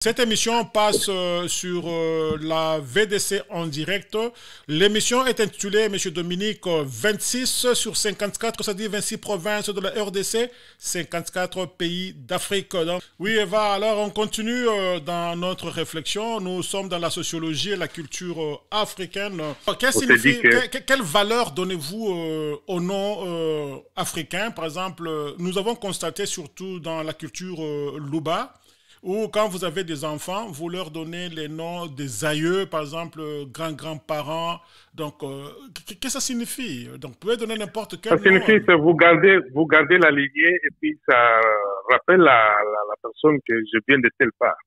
Cette émission passe sur la VDC en direct. L'émission est intitulée, Monsieur Dominique, 26 sur 54, c'est-à-dire 26 provinces de la RDC, 54 pays d'Afrique. Donc, oui, Eva, alors on continue dans notre réflexion. Nous sommes dans la sociologie et la culture africaine. Quelle valeur donnez-vous au nom africain? Par exemple, nous avons constaté surtout dans la culture Luba, ou quand vous avez des enfants, vous leur donnez les noms des aïeux, par exemple, grands-grands-parents. Donc, qu'est-ce que ça signifie? Donc, vous pouvez donner n'importe quel Ça nom. signifie que vous gardez la lignée et puis ça rappelle la personne que je viens de telle part.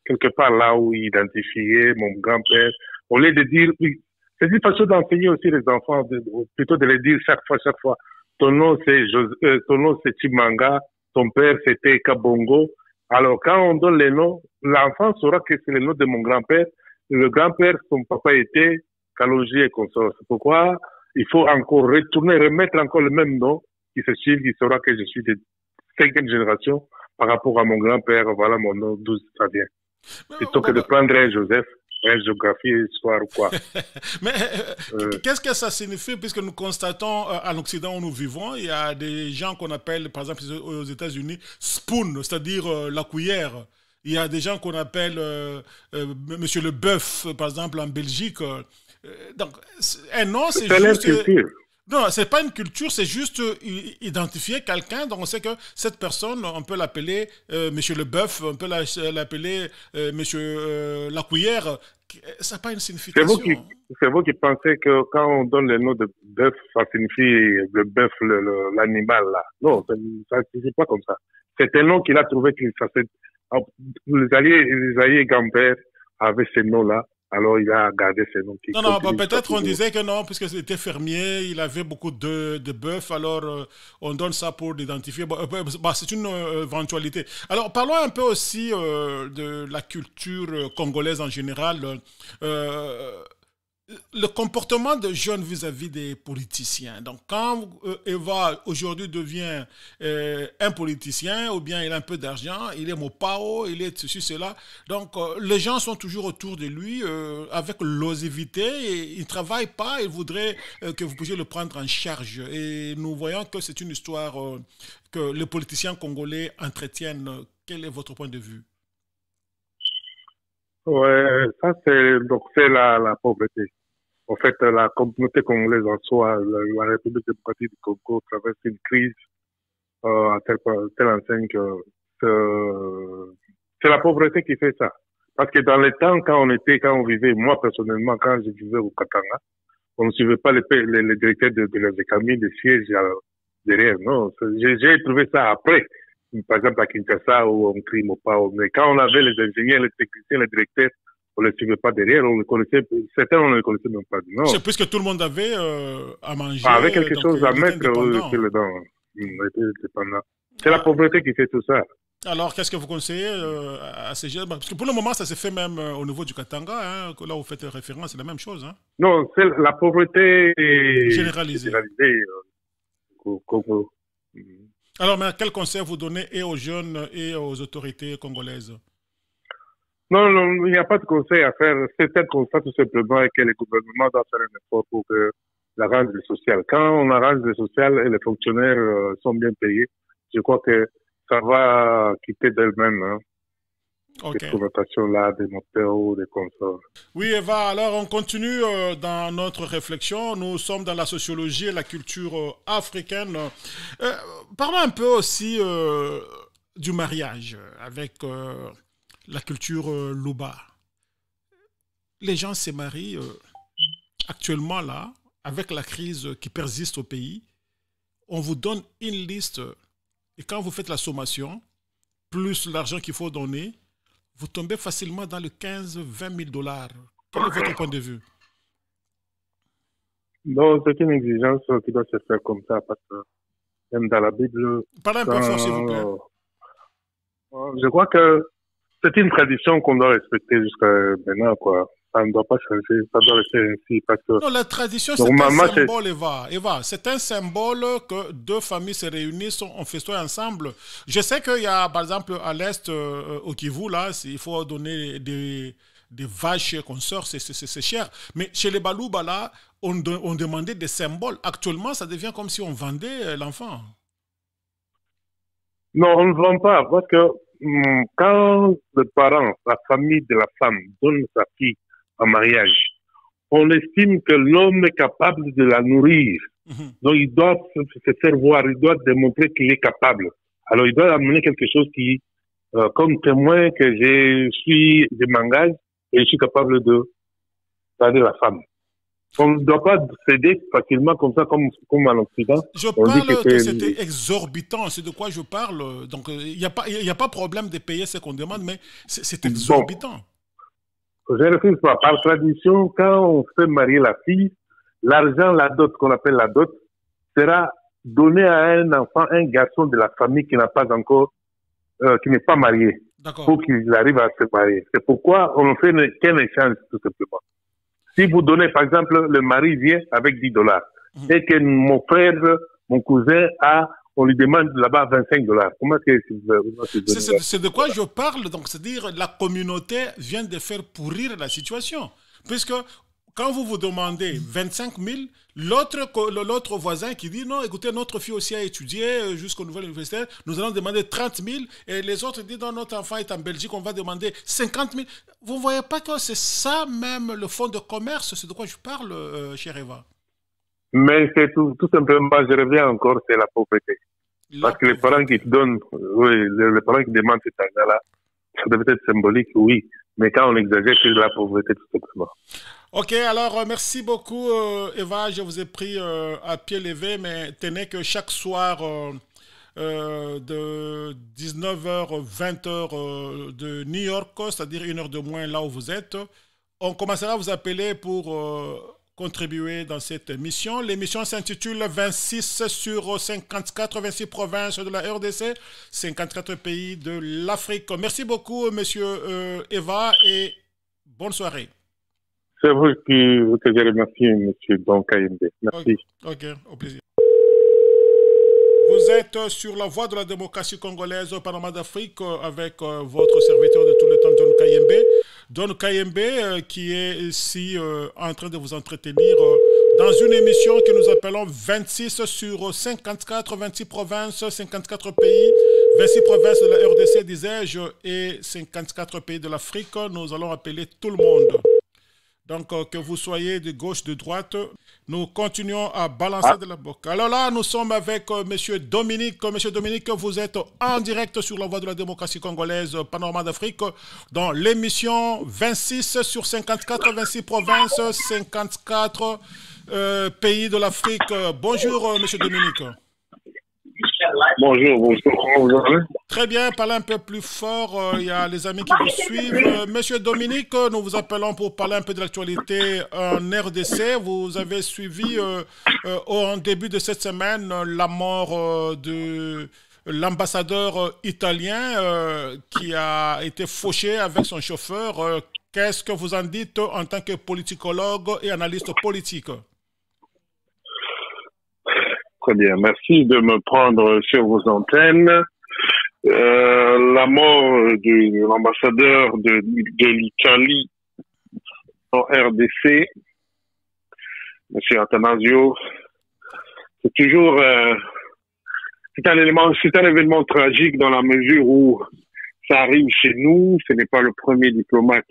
Quelque part là où identifier mon grand-père. Au lieu de dire, oui, c'est une façon d'enseigner aussi les enfants, plutôt de les dire chaque fois. Ton nom c'est Chimanga, ton père c'était Kabongo. Alors, quand on donne les noms, l'enfant saura que c'est le nom de mon grand-père. Le grand-père, son papa était Kaloji et consort. C'est pourquoi il faut encore remettre encore le même nom qui se suive, qui saura que je suis de 5e génération par rapport à mon grand-père. Voilà mon nom, d'où ça vient. Plutôt que de prendre un Joseph, un géographie, histoire ou quoi. Mais qu'est-ce que ça signifie, puisque nous constatons à l'Occident où nous vivons, il y a des gens qu'on appelle, par exemple aux États-Unis, spoon, c'est-à-dire la cuillère. Il y a des gens qu'on appelle Monsieur le Bœuf, par exemple en Belgique. Donc, un nom, c'est juste... Non, c'est pas une culture, c'est juste identifier quelqu'un. Donc, on sait que cette personne, on peut l'appeler Monsieur le Bœuf, on peut l'appeler Monsieur la Cuillère. Ça n'a pas une signification. C'est vous qui pensez que quand on donne le nom de bœuf, ça signifie le bœuf, l'animal là. Non, ça ne signifie pas comme ça. C'est un nom qu'il a trouvé que ça c'est. Les alliés grand-père avaient ce nom-là. Alors, il a gardé ce nom. Non, peut-être on disait que non, puisque c'était fermier, il avait beaucoup de bœufs, alors on donne ça pour l'identifier. C'est une éventualité. Alors, parlons un peu aussi de la culture congolaise en général. Le comportement de jeunes vis-à-vis des politiciens. Donc, quand Eva aujourd'hui devient un politicien, ou bien il a un peu d'argent, il est mopao, il est ceci, cela. Donc, les gens sont toujours autour de lui avec l'osivité et il ne travaille pas. Il voudrait que vous puissiez le prendre en charge. Et nous voyons que c'est une histoire que les politiciens congolais entretiennent. Quel est votre point de vue? Ouais, ça c'est la pauvreté. En fait, la communauté congolaise en soi, la République démocratique du Congo traverse une crise à telle enseigne que c'est la pauvreté qui fait ça. Parce que dans les temps, quand on vivait, moi personnellement, quand je vivais au Katanga, on ne suivait pas les directeurs de la ZECAMI, les sièges derrière. Non, j'ai trouvé ça après. Par exemple, à Kinshasa, où on crie Mopao. Mais quand on avait les ingénieurs, les techniciens, les directeurs, on ne les suivait pas derrière, on les connaissait, certains on ne les connaissait même pas. Non. C'est puisque tout le monde avait à manger. Avec quelque chose à mettre sur le dent. C'est la pauvreté qui fait tout ça. Alors, qu'est-ce que vous conseillez à ces jeunes? Parce que pour le moment, ça se fait même au niveau du Katanga, hein, là où vous faites référence, c'est la même chose. Hein. Non, c'est la pauvreté généralisée. Au Congo. Alors, mais quel conseil vous donnez et aux jeunes et aux autorités congolaises? Non, il n'y a pas de conseil à faire. C'est un constat tout simplement que le gouvernement doit faire un effort pour que l'arrange le social. Quand on arrange le social et les fonctionnaires sont bien payés, je crois que ça va quitter d'elle-même. Hein. Okay. Cette connotation-là des moteurs ou des consorts. Oui, Eva, alors on continue dans notre réflexion. Nous sommes dans la sociologie et la culture africaine. Parlons un peu aussi du mariage avec la culture Luba. Les gens se marient actuellement là, avec la crise qui persiste au pays. On vous donne une liste et quand vous faites la sommation, plus l'argent qu'il faut donner, vous tombez facilement dans le 15-20 000 $. Quel est votre point de vue? Non, c'est une exigence qui doit se faire comme ça parce que même dans la Bible... Parlez un peu fort, s'il vous plaît. Je crois que c'est une tradition qu'on doit respecter jusqu'à maintenant, quoi. ça ne doit pas changer, ça doit rester ainsi. Parce que non, la tradition, c'est un symbole, Eva. C'est un symbole que deux familles se réunissent, on festoie ensemble. Je sais qu'il y a, par exemple, à l'Est, au Kivu, là, il faut donner des vaches qu'on sort, c'est cher. Mais chez les Balouba, là, on demandait des symboles. Actuellement, ça devient comme si on vendait l'enfant. non, on ne vend pas, parce que quand le parent, la famille de la femme donne sa fille en mariage, on estime que l'homme est capable de la nourrir. Donc, il doit se faire voir, il doit démontrer qu'il est capable. Alors, il doit amener quelque chose qui, comme témoin que je m'engage et je suis capable de garder la femme. On ne doit pas céder facilement comme ça, comme à l'Occident. Je parle que c'était exorbitant, c'est de quoi je parle. Donc, il n'y a pas problème de payer ce qu'on demande, mais c'est exorbitant. Bon, je ne refuse pas. Par tradition, quand on fait marier la fille, l'argent, la dot, qu'on appelle la dot, sera donné à un enfant, un garçon de la famille qui n'a pas encore, qui n'est pas marié, pour qu'il arrive à se marier. C'est pourquoi on ne fait qu'un échange, tout simplement. Si vous donnez, par exemple, le mari vient avec $10 et que mon frère, mon cousin on lui demande là-bas $25. Comment est-ce que c'est de quoi je parle. Donc, c'est-à-dire la communauté vient de faire pourrir la situation. Puisque quand vous demandez 25 000, l'autre voisin qui dit non, écoutez, notre fille aussi a étudié jusqu'au nouvel universitaire, nous allons demander 30 000, et les autres disent non, notre enfant est en Belgique, on va demander 50 000. Vous ne voyez pas que c'est ça même le fonds de commerce, c'est de quoi je parle, cher Eva? Mais c'est tout simplement, je reviens encore, c'est la pauvreté. Parce que les parents qui donnent, oui, les parents qui demandent cet argent-là, ça devait être symbolique, oui. Mais quand on exagère, c'est de la pauvreté, tout simplement. Ok, alors merci beaucoup, Eva. Je vous ai pris à pied levé, mais tenez que chaque soir de 19h, 20h de New York, c'est-à-dire 1 heure de moins là où vous êtes, on commencera à vous appeler pour contribuer dans cette émission. L'émission s'intitule 26 sur 54, 26 provinces de la RDC, 54 pays de l'Afrique. Merci beaucoup, monsieur Eva, et bonne soirée. C'est vous que je remercie, monsieur Don Kayembe. Merci. Ok, au plaisir. Vous êtes sur la voie de la démocratie congolaise au Parlement d'Afrique avec votre serviteur de tout le temps, Don Kayembe. Don Kayembe qui est ici en train de vous entretenir dans une émission que nous appelons 26 sur 54, 26 provinces, 54 pays, 26 provinces de la RDC, disais-je, et 54 pays de l'Afrique. Nous allons appeler tout le monde. Donc, que vous soyez de gauche, de droite, nous continuons à balancer de la boca. Alors là, nous sommes avec M. Dominique. M. Dominique, vous êtes en direct sur la voie de la démocratie congolaise, Panorama d'Afrique, dans l'émission 26 sur 54, 26 provinces, 54 pays de l'Afrique. Bonjour, M. Dominique. Bonjour, comment vous allez? Très bien, parlez un peu plus fort, il y a les amis qui vous suivent. Monsieur Dominique, nous vous appelons pour parler un peu de l'actualité en RDC. Vous avez suivi en début de cette semaine la mort de l'ambassadeur italien qui a été fauché avec son chauffeur. Qu'est-ce que vous en dites en tant que politicologue et analyste politique? Très bien, merci de me prendre sur vos antennes. La mort de l'ambassadeur de l'Italie en RDC, M. Attanasio, c'est toujours c'est un événement tragique dans la mesure où ça arrive chez nous. Ce n'est pas le premier diplomate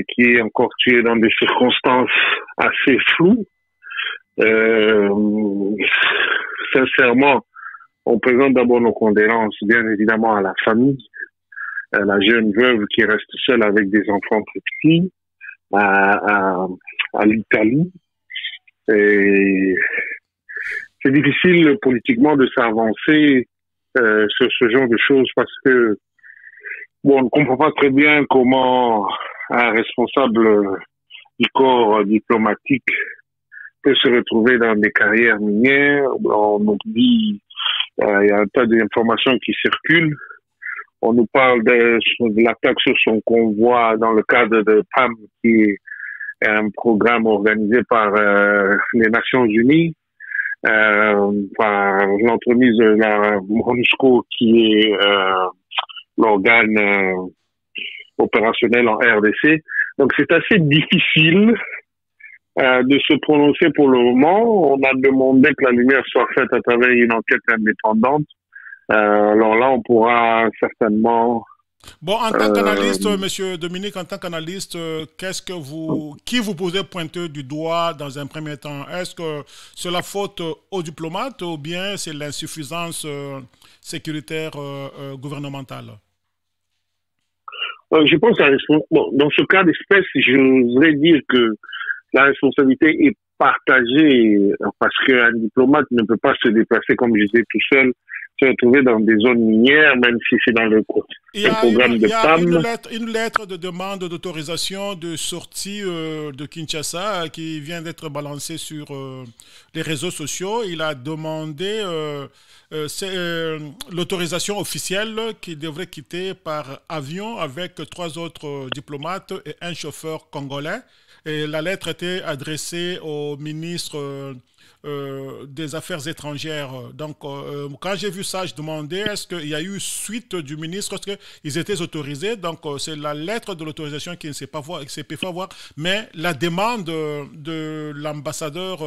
qui est encore tué dans des circonstances assez floues. Sincèrement, on présente d'abord nos condoléances, bien évidemment, à la famille, à la jeune veuve qui reste seule avec des enfants très petits, à l'Italie. Et c'est difficile politiquement de s'avancer sur ce genre de choses parce que bon, on ne comprend pas très bien comment un responsable du corps diplomatique peut se retrouver dans des carrières minières. On nous dit, il y a un tas d'informations qui circulent. On nous parle de l'attaque sur son convoi dans le cadre de PAM, qui est un programme organisé par les Nations Unies, par l'entremise de la MONUSCO, qui est l'organe opérationnel en RDC. Donc c'est assez difficile de se prononcer pour le moment. On a demandé que la lumière soit faite à travers une enquête indépendante. Alors là, on pourra certainement... Bon, en tant qu'analyste, Monsieur Dominique, en tant qu'analyste, qui vous posez pointer du doigt dans un premier temps? Est-ce que c'est la faute aux diplomates ou bien c'est l'insuffisance sécuritaire gouvernementale? Je pense à dans ce cas d'espèce, je voudrais dire que la responsabilité est partagée parce qu'un diplomate ne peut pas se déplacer, comme je disais, tout seul, se retrouver dans des zones minières, même si c'est dans le programme de PAM. Il y a une lettre de demande d'autorisation de sortie de Kinshasa qui vient d'être balancée sur les réseaux sociaux. Il a demandé l'autorisation officielle qu'il devrait quitter par avion avec 3 autres diplomates et un chauffeur congolais. Et la lettre était adressée au ministre des Affaires étrangères. Donc, quand j'ai vu ça, je demandais est-ce qu'il y a eu suite du ministre, est-ce qu'ils étaient autorisés. Donc, c'est la lettre de l'autorisation qui ne s'est pas fait voir, mais la demande de l'ambassadeur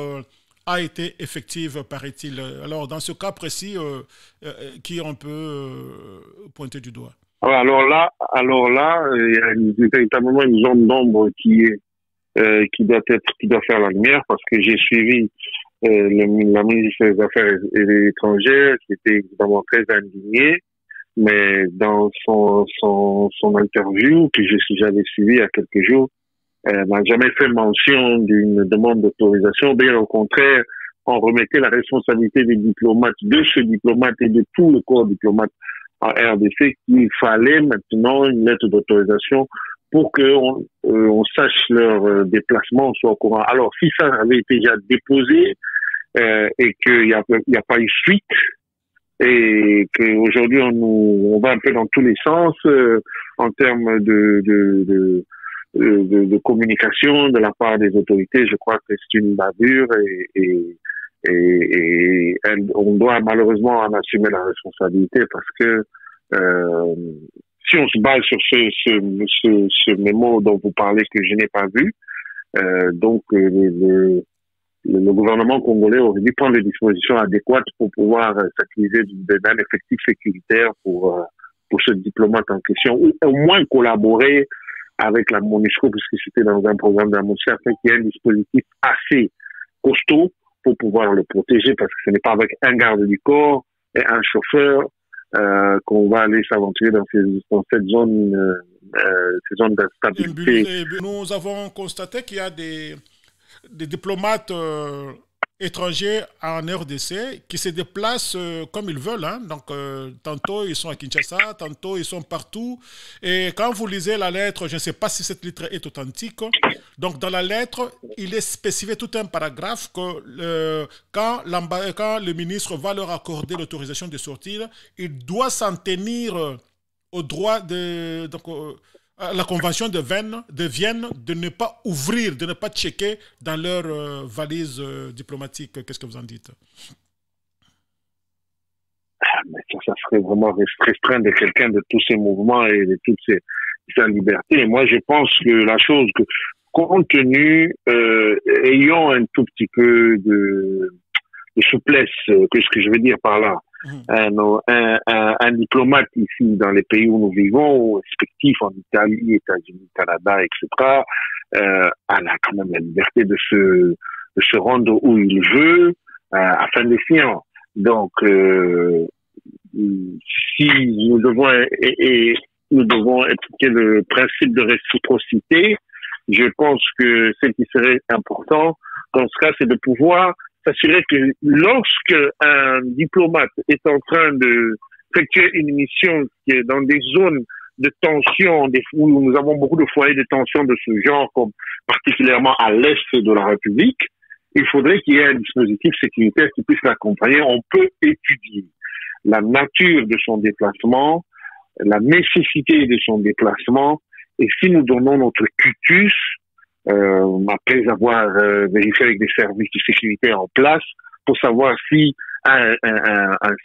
a été effective, paraît-il. Alors, dans ce cas précis, qui on peut pointer du doigt? Alors là, il y a véritablement une zone d'ombre qui doit faire la lumière, parce que j'ai suivi la ministre des Affaires étrangères, qui était évidemment très indignée, mais dans son interview que j'avais suivi il y a quelques jours, elle n'a jamais fait mention d'une demande d'autorisation. Bien au contraire, on remettait la responsabilité des diplomates, de ce diplomate et de tout le corps diplomate en RDC, qu'il fallait maintenant une lettre d'autorisation pour qu'on sache leur déplacement, on soit au courant. Alors, si ça avait été déjà déposé et qu'il n'y a pas eu suite, et qu'aujourd'hui on va un peu dans tous les sens en termes de communication de la part des autorités, je crois que c'est une bavure et on doit malheureusement en assumer la responsabilité, parce que si on se base sur ce mémo dont vous parlez que je n'ai pas vu, donc le gouvernement congolais aurait dû prendre les dispositions adéquates pour pouvoir s'acquiser d'un effectif sécuritaire pour ce diplomate en question, ou au moins collaborer avec la MONUSCO, puisque c'était dans un programme d'amnistie, afin qu'il y ait un dispositif assez costaud pour pouvoir le protéger, parce que ce n'est pas avec un garde du corps et un chauffeur qu'on va aller s'aventurer dans cette zone, ces zones d'instabilité. Nous avons constaté qu'il y a des diplomates étrangers en RDC qui se déplacent comme ils veulent. Hein. Donc, tantôt ils sont à Kinshasa, tantôt ils sont partout. Et quand vous lisez la lettre, je ne sais pas si cette lettre est authentique. Donc, dans la lettre, il est spécifié tout un paragraphe que quand le ministre va leur accorder l'autorisation de sortir, il doit s'en tenir au droit de... la convention de Vienne de ne pas ouvrir, de ne pas checker dans leur valise diplomatique. Qu'est-ce que vous en dites? Mais ça serait vraiment restreindre quelqu'un de tous ses mouvements et de toutes sa liberté. Et moi, je pense que la chose, que compte tenu, ayant un tout petit peu de souplesse, qu'est-ce que je veux dire par là? Un diplomate ici dans les pays où nous vivons, respectifs en Italie, États-Unis, Canada, etc., a quand même la liberté de se rendre où il veut, afin des siens. Donc, si nous devons appliquer le principe de réciprocité, je pense que ce qui serait important dans ce cas, c'est de pouvoir s'assurer que lorsque un diplomate est en train de effectuer une mission qui est dans des zones de tension, où nous avons beaucoup de foyers de tension de ce genre, comme particulièrement à l'est de la République, il faudrait qu'il y ait un dispositif sécuritaire qui puisse l'accompagner. On peut étudier la nature de son déplacement, la nécessité de son déplacement, et si nous donnons notre cutus, après avoir vérifié avec des services de sécurité en place, pour savoir si un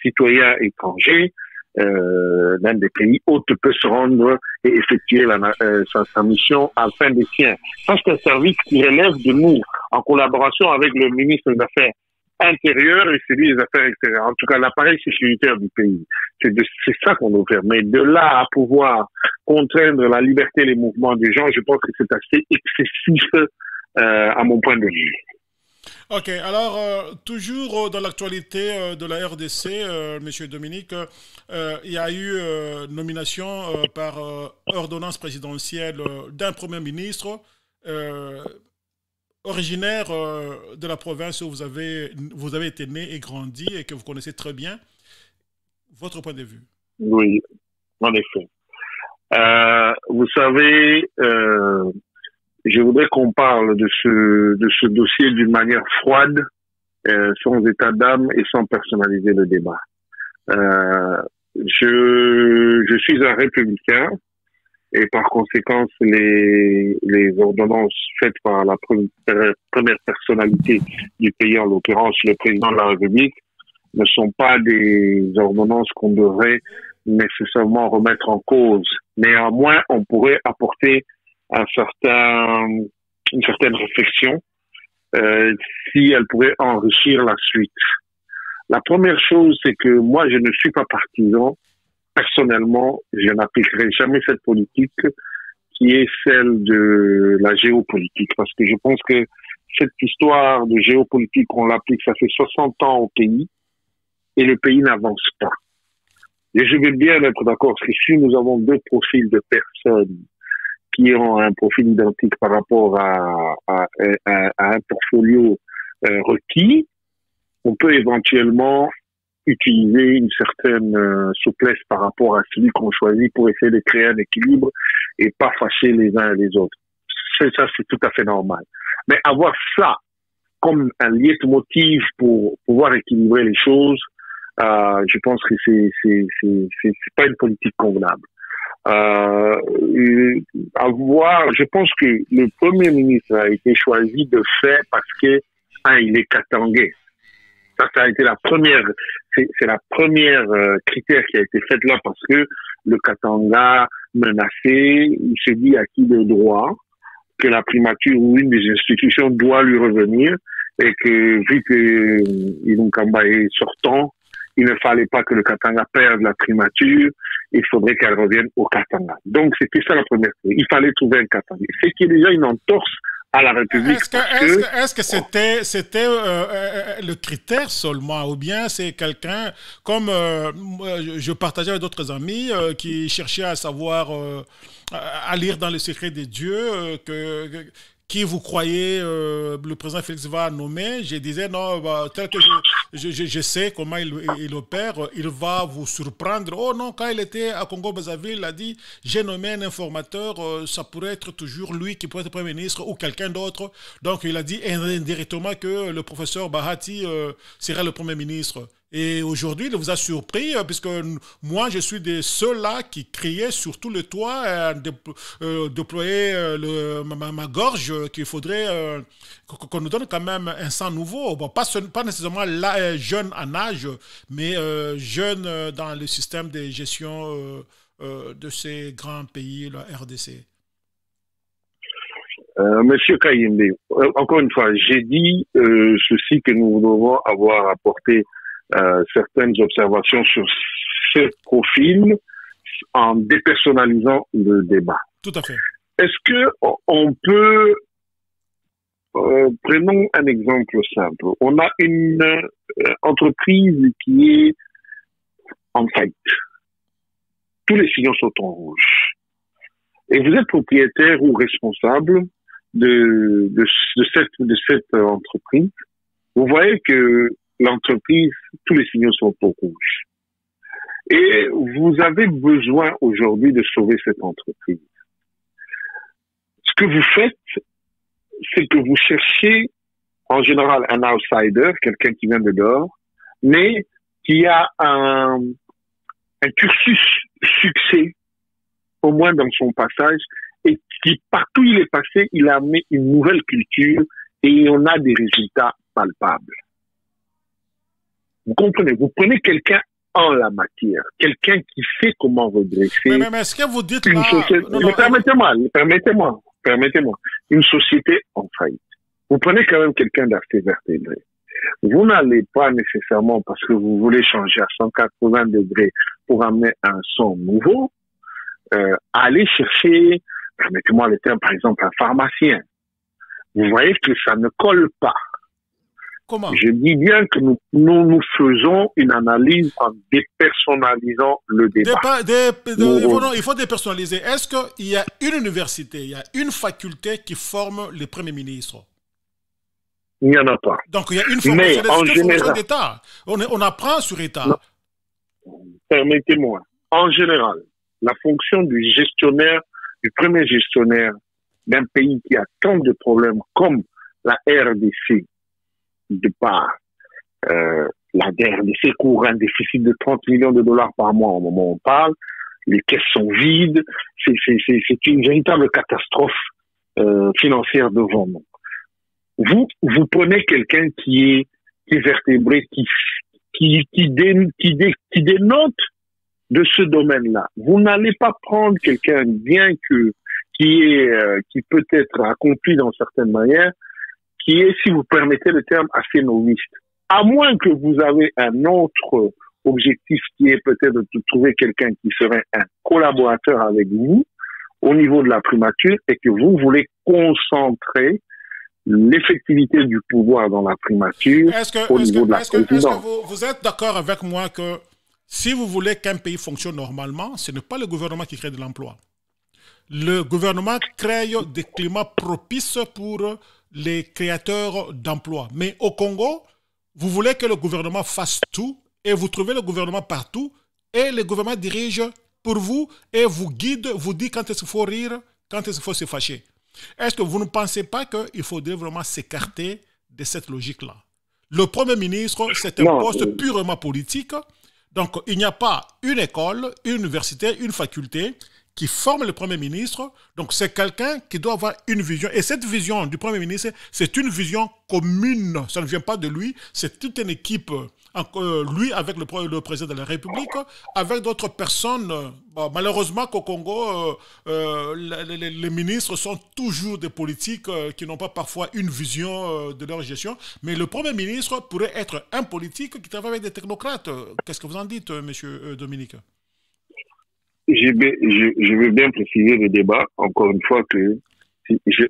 citoyen étranger d'un des pays hôtes peut se rendre et effectuer sa mission afin des siens. Ça, c'est un service qui relève de nous, en collaboration avec le ministre des Affaires intérieures et celui des Affaires extérieures, en tout cas l'appareil sécuritaire du pays. C'est ça qu'on doit faire. Mais de là à pouvoir contraindre la liberté et les mouvements des gens, je pense que c'est assez excessif à mon point de vue. Ok, alors toujours dans l'actualité de la RDC, Monsieur Dominique, il y a eu nomination par ordonnance présidentielle d'un Premier ministre originaire de la province où vous avez été né et grandi et que vous connaissez très bien. Votre point de vue? Oui, en effet. Vous savez, je voudrais qu'on parle de ce dossier d'une manière froide, sans état d'âme et sans personnaliser le débat. Je suis un républicain et par conséquent les ordonnances faites par la première personnalité du pays, en l'occurrence le président de la République, ne sont pas des ordonnances qu'on devrait nécessairement remettre en cause. Néanmoins, on pourrait apporter une certaine réflexion si elle pourrait enrichir la suite. La première chose, c'est que moi, je ne suis pas partisan. Personnellement, je n'appliquerai jamais cette politique qui est celle de la géopolitique, parce que je pense que cette histoire de géopolitique, on l'applique, ça fait 60 ans au pays, et le pays n'avance pas. Et je veux bien être d'accord, parce que si nous avons deux profils de personnes qui ont un profil identique par rapport à un portfolio requis, on peut éventuellement utiliser une certaine souplesse par rapport à celui qu'on choisit pour essayer de créer un équilibre et pas fâcher les uns et les autres. Ça, c'est tout à fait normal. Mais avoir ça comme un leitmotiv pour pouvoir équilibrer les choses, je pense que c'est pas une politique convenable. Je pense que le Premier ministre a été choisi de fait parce que il est katangais. Ça a été la première, c'est la première critère qui a été faite là, parce que le Katanga menacé, il se dit acquis de droit, que la primature ou une des institutions doit lui revenir, et que vu que Ilunkamba est sortant, il ne fallait pas que le Katanga perde la primature, il faudrait qu'elle revienne au Katanga. Donc c'était ça la première chose. Il fallait trouver un Katanga. C'est qu'il y a déjà une entorse à la République. Est-ce que c'était le critère seulement, ou bien c'est quelqu'un, comme je partageais avec d'autres amis qui cherchaient à savoir, à lire dans le secret des dieux, qui vous croyez le président Félix va nommer? Je disais non, tel que je sais comment il opère, il va vous surprendre. Oh non, quand il était à Congo-Brazzaville, il a dit j'ai nommé un informateur, ça pourrait être toujours lui qui pourrait être Premier ministre ou quelqu'un d'autre. Donc il a dit indirectement que le professeur Bahati serait le Premier ministre. Et aujourd'hui, il vous a surpris, puisque moi, je suis de ceux-là qui criaient sur tout le toit, déployer ma gorge, qu'il faudrait qu'on nous donne quand même un sang nouveau. Bon, pas nécessairement là, jeune en âge, mais jeune dans le système de gestion de ces grands pays, la RDC. Monsieur Kayembe, encore une fois, j'ai dit ceci, que nous devons avoir apporté certaines observations sur ce profil en dépersonnalisant le débat. Tout à fait. Est-ce que on peut, prenons un exemple simple. On a une entreprise qui est en faillite. Tous les signaux sont en rouge. Et vous êtes propriétaire ou responsable de cette entreprise. Vous voyez que l'entreprise, tous les signaux sont au rouge. Et vous avez besoin aujourd'hui de sauver cette entreprise. Ce que vous faites, c'est que vous cherchez en général un outsider, quelqu'un qui vient de dehors, mais qui a un cursus succès, au moins dans son passage, et qui, partout où il est passé, il a amené une nouvelle culture et on a des résultats palpables. Vous comprenez? Vous prenez quelqu'un en la matière, quelqu'un qui sait comment redresser. Mais ce que vous dites une là... société... Permettez-moi. Une société en faillite. Vous prenez quand même quelqu'un d'assez vertébré. Vous n'allez pas nécessairement, parce que vous voulez changer à 180 degrés pour amener un son nouveau, aller chercher, permettez-moi le terme, par exemple, un pharmacien. Vous voyez que ça ne colle pas. Comment? Je dis bien que nous faisons une analyse en dépersonnalisant le débat. Il faut dépersonnaliser. Est-ce qu'il y a une université, il y a une faculté qui forme les premiers ministres? Il n'y en a pas. Donc il y a une formation d'État. On apprend sur État. Permettez-moi. En général, la fonction du gestionnaire, du premier gestionnaire d'un pays qui a tant de problèmes comme la RDC, de par la RDC couvre un déficit de 30 millions de dollars par mois au moment où on parle, les caisses sont vides, c'est une véritable catastrophe financière devant nous. Vous prenez quelqu'un qui est vertébré, qui dénote de ce domaine-là. Vous n'allez pas prendre quelqu'un qui peut être accompli dans certaines manières, qui est, si vous permettez le terme, assez noviste. À moins que vous avez un autre objectif qui est peut-être de trouver quelqu'un qui serait un collaborateur avec vous au niveau de la primature et que vous voulez concentrer l'effectivité du pouvoir dans la primature au niveau de la présidence. Est-ce que vous êtes d'accord avec moi que si vous voulez qu'un pays fonctionne normalement, ce n'est pas le gouvernement qui crée de l'emploi. Le gouvernement crée des climats propices pour les créateurs d'emplois. Mais au Congo, vous voulez que le gouvernement fasse tout et vous trouvez le gouvernement partout et le gouvernement dirige pour vous et vous guide, vous dit quand est-ce qu'il faut rire, quand est-ce qu'il faut se fâcher. Est-ce que vous ne pensez pas qu'il faudrait vraiment s'écarter de cette logique-là? Le Premier ministre, c'est un poste purement politique. Donc, il n'y a pas une école, une université, une faculté qui forme le Premier ministre. Donc, c'est quelqu'un qui doit avoir une vision. Et cette vision du Premier ministre, c'est une vision commune. Ça ne vient pas de lui. C'est toute une équipe, lui avec le président de la République, avec d'autres personnes. Bon, malheureusement qu'au Congo, les ministres sont toujours des politiques qui n'ont pas parfois une vision de leur gestion. Mais le Premier ministre pourrait être un politique qui travaille avec des technocrates. Qu'est-ce que vous en dites, monsieur Dominique? Je veux bien préciser le débat, encore une fois, que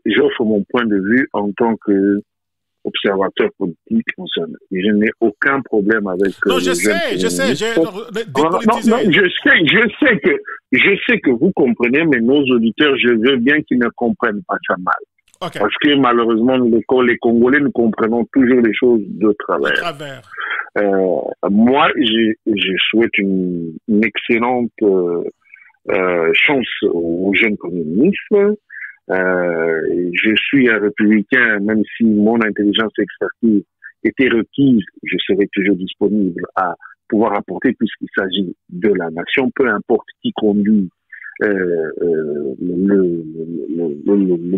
j'offre mon point de vue en tant qu'observateur politique. Je n'ai aucun problème avec... Non, je sais. Je sais que vous comprenez, mais nos auditeurs, je veux bien qu'ils ne comprennent pas ça mal. Okay. Parce que malheureusement, les Congolais, nous comprenons toujours les choses de travers. Moi, je souhaite une excellente chance au jeune Premier ministre. Je suis un républicain, même si mon intelligence et expertise était requise, je serai toujours disponible à pouvoir apporter puisqu'il s'agit de la nation, peu importe qui conduit le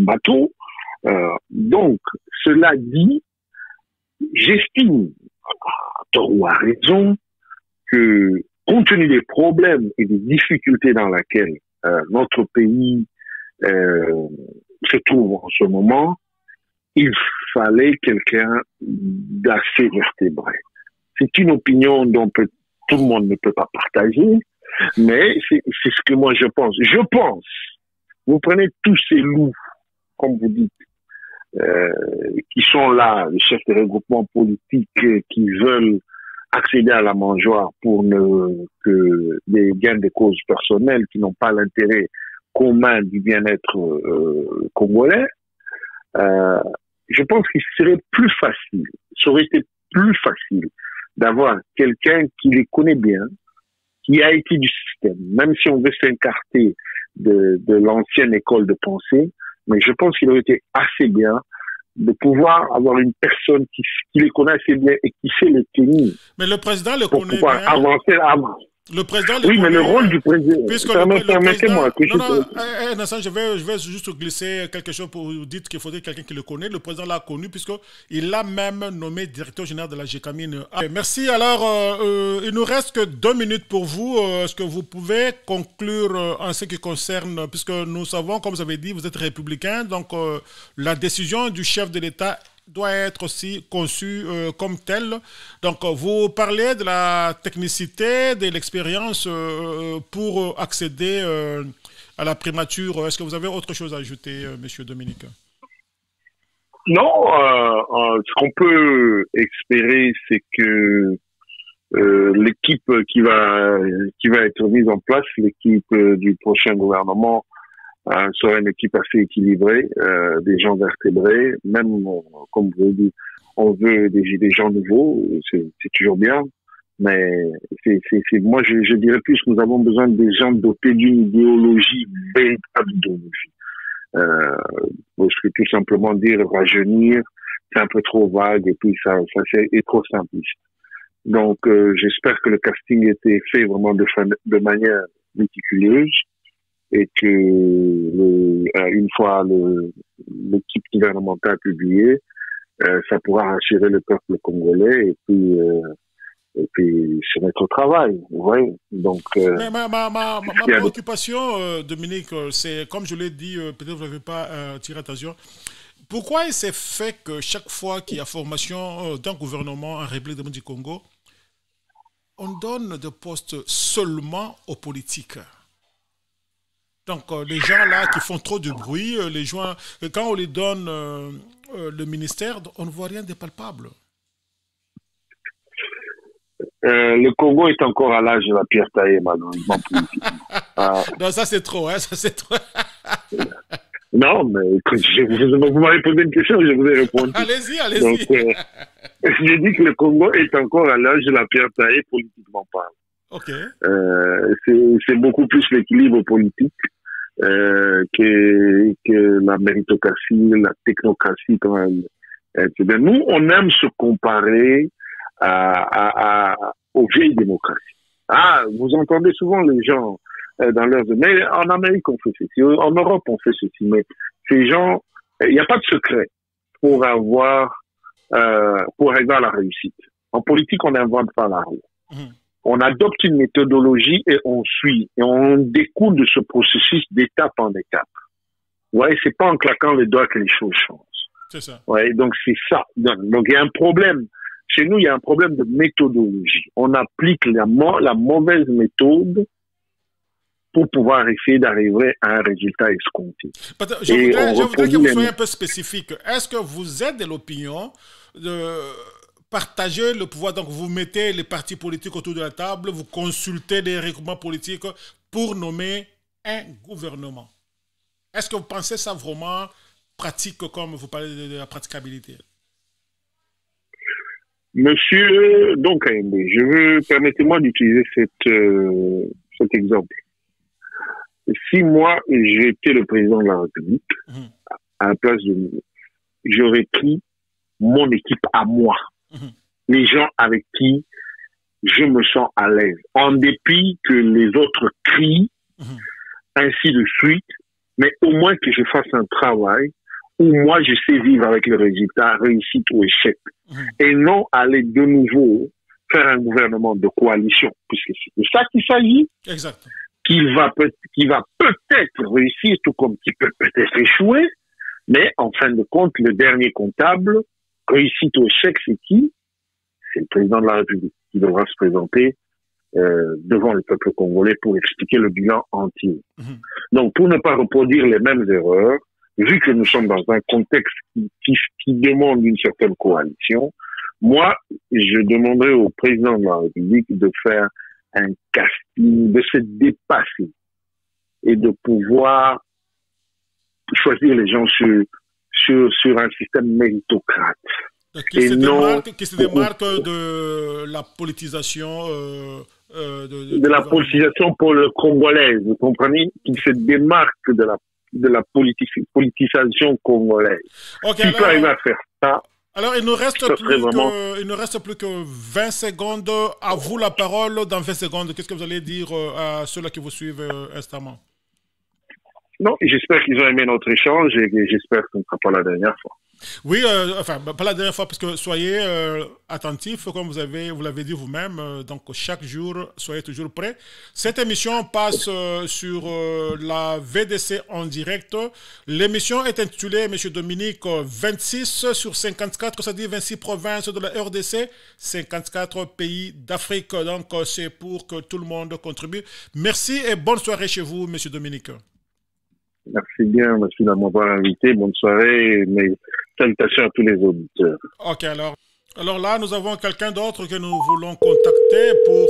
bateau. Donc, cela dit, j'estime, à tort ou à raison, que compte tenu des problèmes et des difficultés dans lesquelles notre pays se trouve en ce moment, il fallait quelqu'un d'assez vertébré. C'est une opinion dont tout le monde ne peut pas partager, mais c'est ce que moi je pense. Je pense, vous prenez tous ces loups, comme vous dites, qui sont là, les chefs de regroupement politique qui veulent accéder à la mangeoire pour que des gains de cause personnelle, qui n'ont pas l'intérêt commun du bien-être congolais. Je pense qu'il serait plus facile, ça aurait été plus facile d'avoir quelqu'un qui les connaît bien, qui a été du système, même si on veut s'écarter de l'ancienne école de pensée, mais je pense qu'il aurait été assez bien de pouvoir avoir une personne qui les connaît assez bien et qui sait les tenir. Mais le président le pour connaît pouvoir bien. Avancer avant. Le président... Oui, mais le rôle du président... Permettez-moi que un instant, je vais juste glisser quelque chose pour vous dire qu'il faudrait quelqu'un qui le connaît. Le président l'a connu puisqu'il l'a même nommé directeur général de la GECAMINE. Merci. Alors, il nous reste que 2 minutes pour vous. Est-ce que vous pouvez conclure en ce qui concerne, puisque nous savons, comme vous avez dit, vous êtes républicain, donc la décision du chef de l'État doit être aussi conçu comme tel. Donc, vous parlez de la technicité, de l'expérience pour accéder à la primature. Est-ce que vous avez autre chose à ajouter, Monsieur Dominique? Non, ce qu'on peut espérer, c'est que l'équipe qui va être mise en place, l'équipe du prochain gouvernement, sera une équipe assez équilibrée, des gens vertébrés, même, comme vous l'avez dit, on veut des gens nouveaux, c'est toujours bien, mais moi je dirais plus que nous avons besoin des gens dotés d'une idéologie, véritable idéologie. Parce que tout simplement dire rajeunir, c'est un peu trop vague et puis ça c'est trop simpliste. Donc j'espère que le casting était fait vraiment de manière méticuleuse, et que une fois l'équipe gouvernementale publiée, ça pourra rassurer le peuple congolais et puis se mettre au travail. Ouais. Donc, mais ma préoccupation, Dominique, c'est, comme je l'ai dit, peut-être vous n'avez pas tiré attention, pourquoi il s'est fait que chaque fois qu'il y a formation d'un gouvernement en République du Congo, on donne des postes seulement aux politiques? Donc, les gens là qui font trop de bruit, les gens, quand on les donne le ministère, on ne voit rien de palpable. Le Congo est encore à l'âge de la pierre taillée, malheureusement. Non, ça c'est trop, hein, ça c'est trop. Non, mais vous m'avez posé une question, je vous ai répondu. Allez-y. Donc, j'ai dit que le Congo est encore à l'âge de la pierre taillée, politiquement parlant. Okay. C'est beaucoup plus l'équilibre politique que la méritocratie, la technocratie. Nous, on aime se comparer aux vieilles démocraties. Vous entendez souvent les gens dans leurs... Mais en Amérique, on fait ceci. En Europe, on fait ceci. Mais ces gens, il n'y a pas de secret pour arriver à la réussite. En politique, on n'invente pas la roue. On adopte une méthodologie et on suit. Et on découle de ce processus d'étape en étape. Ouais, c'est pas en claquant les doigts que les choses changent. C'est ça. Ouais, donc c'est ça. Donc il y a un problème. Chez nous, il y a un problème de méthodologie. On applique la mauvaise méthode pour pouvoir essayer d'arriver à un résultat escompté. Je voudrais que vous soyez un peu spécifique. Est-ce que vous êtes de l'opinion de partager le pouvoir, donc vous mettez les partis politiques autour de la table, vous consultez des regroupements politiques pour nommer un gouvernement? Est-ce que vous pensez ça vraiment pratique, comme vous parlez de la praticabilité? Monsieur Donkaïmbe, permettez-moi d'utiliser cet exemple. Si moi, j'étais le président de la République, à la place de nous, j'aurais pris mon équipe à moi, les gens avec qui je me sens à l'aise, en dépit que les autres crient, ainsi de suite, mais au moins que je fasse un travail où moi je sais vivre avec le résultat, réussite ou échec, et non aller de nouveau faire un gouvernement de coalition, puisque c'est de ça qu'il s'agit. Exact. Qui va peut-être réussir, tout comme qui peut peut-être échouer, mais en fin de compte, le dernier comptable, réussite ou échec, c'est qui? C'est le président de la République qui devra se présenter devant le peuple congolais pour expliquer le bilan entier. Donc, pour ne pas reproduire les mêmes erreurs, vu que nous sommes dans un contexte qui demande une certaine coalition, moi, je demanderai au président de la République de faire un casting, de se dépasser et de pouvoir choisir les gens sur un système méritocrate. Qui se démarque de la politisation de la politisation pour le Congolaise, vous comprenez? Qui se démarque de la politisation congolaise. Okay, S'il peut arriver à faire ça, Alors, Ça serait vraiment... il ne reste plus que 20 secondes. À vous la parole dans 20 secondes. Qu'est-ce que vous allez dire à ceux-là qui vous suivent instamment? Non, j'espère qu'ils ont aimé notre échange et j'espère que ce ne sera pas la dernière fois. Oui, enfin, pas la dernière fois, parce que soyez attentifs, comme vous l'avez dit vous-même. Donc, chaque jour, soyez toujours prêts. Cette émission passe sur la VDC en direct. L'émission est intitulée, Monsieur Dominique, 26 sur 54, c'est-à-dire 26 provinces de la RDC, 54 pays d'Afrique. Donc, c'est pour que tout le monde contribue. Merci et bonne soirée chez vous, Monsieur Dominique. Merci bien, merci de m'avoir invité. Bonne soirée, mes salutations à tous les auditeurs. Ok, alors là, nous avons quelqu'un d'autre que nous voulons contacter pour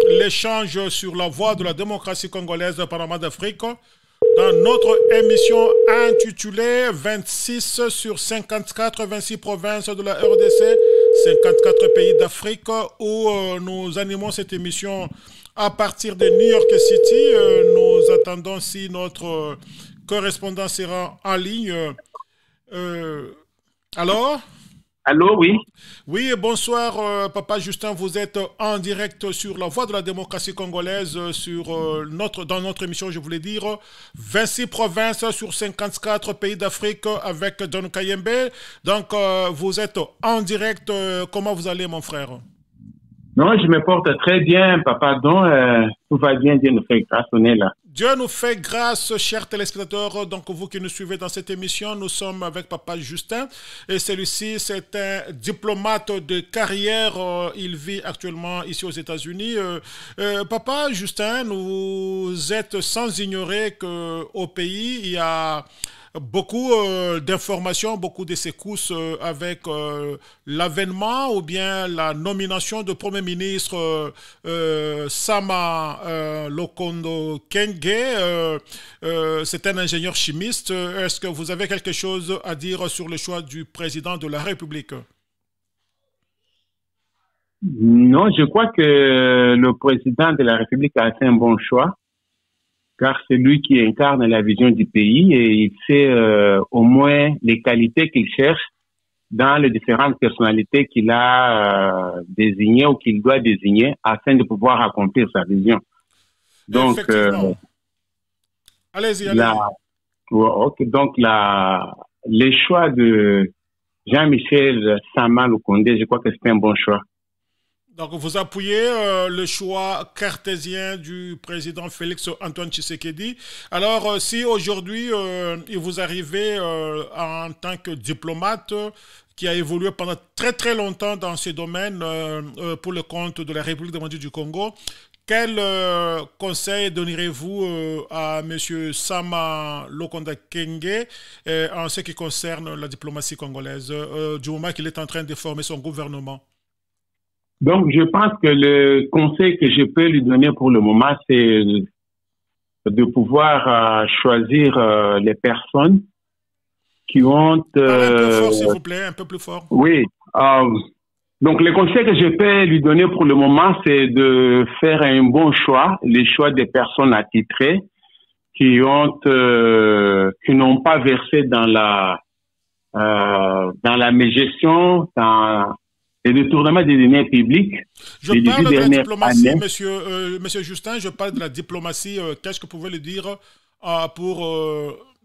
l'échange sur la voie de la démocratie congolaise au Parlement d'Afrique dans notre émission intitulée 26 sur 54, 26 provinces de la RDC, 54 pays d'Afrique, où nous animons cette émission à partir de New York City. Nous attendons si notre correspondant sera en ligne. Alors? Allô, oui. Oui, bonsoir, Papa Justin. Vous êtes en direct sur la voie de la démocratie congolaise, dans notre émission, je voulais dire, 26 provinces sur 54 pays d'Afrique avec John Kayembe. Donc, vous êtes en direct. Comment vous allez, mon frère? Non, je me porte très bien, papa. Donc, tout va bien, Dieu nous fait grâce, on est là. Dieu nous fait grâce, chers téléspectateurs. Donc, vous qui nous suivez dans cette émission, nous sommes avec Papa Justin. Et celui-ci, c'est un diplomate de carrière. Il vit actuellement ici aux États-Unis. Papa Justin, vous êtes sans ignorer qu'au pays, il y a beaucoup d'informations, beaucoup de secousses avec l'avènement ou bien la nomination de Premier ministre Sama Lokondo Kenge. C'est un ingénieur chimiste. Est-ce que vous avez quelque chose à dire sur le choix du président de la République? Non, je crois que le président de la République a fait un bon choix, car c'est lui qui incarne la vision du pays et il sait au moins les qualités qu'il cherche dans les différentes personnalités qu'il a désignées ou qu'il doit désigner afin de pouvoir accomplir sa vision. Donc, allez-y. Donc, les choix de Jean-Michel Sama Lukonde, je crois que c'est un bon choix. Donc, vous appuyez le choix cartésien du président Félix Antoine Tshisekedi. Alors, si aujourd'hui, il vous arrivait en tant que diplomate qui a évolué pendant très très longtemps dans ces domaines pour le compte de la République démocratique du Congo, quel conseil donnerez-vous à M. Sama Lokonda Kenge en ce qui concerne la diplomatie congolaise du moment qu'il est en train de former son gouvernement? Donc, je pense que le conseil que je peux lui donner pour le moment, c'est de pouvoir choisir les personnes qui ont... un peu plus fort, s'il vous plaît, un peu plus fort. Oui. Donc, le conseil que je peux lui donner pour le moment, c'est de faire un bon choix, les choix des personnes attitrées qui n'ont pas versé dans la mégestion, dans le détournement des deniers publics. Je parle de la diplomatie, monsieur Justin, je parle de la diplomatie. Qu'est-ce que vous pouvez lui dire pour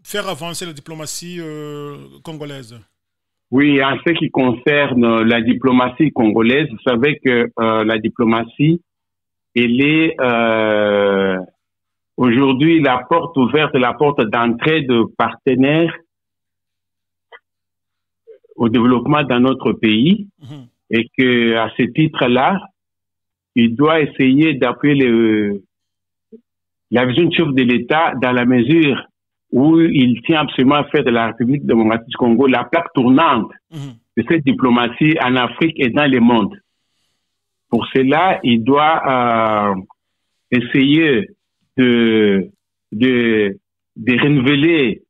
faire avancer la diplomatie congolaise? Oui, en ce qui concerne la diplomatie congolaise, vous savez que la diplomatie, elle est aujourd'hui la porte ouverte, la porte d'entrée de partenaires au développement dans notre pays. Et que à ce titre-là, il doit essayer d'appuyer la vision du chef de l'État dans la mesure où il tient absolument à faire de la République démocratique du Congo la plaque tournante de cette diplomatie en Afrique et dans le monde. Pour cela, il doit essayer de renouveler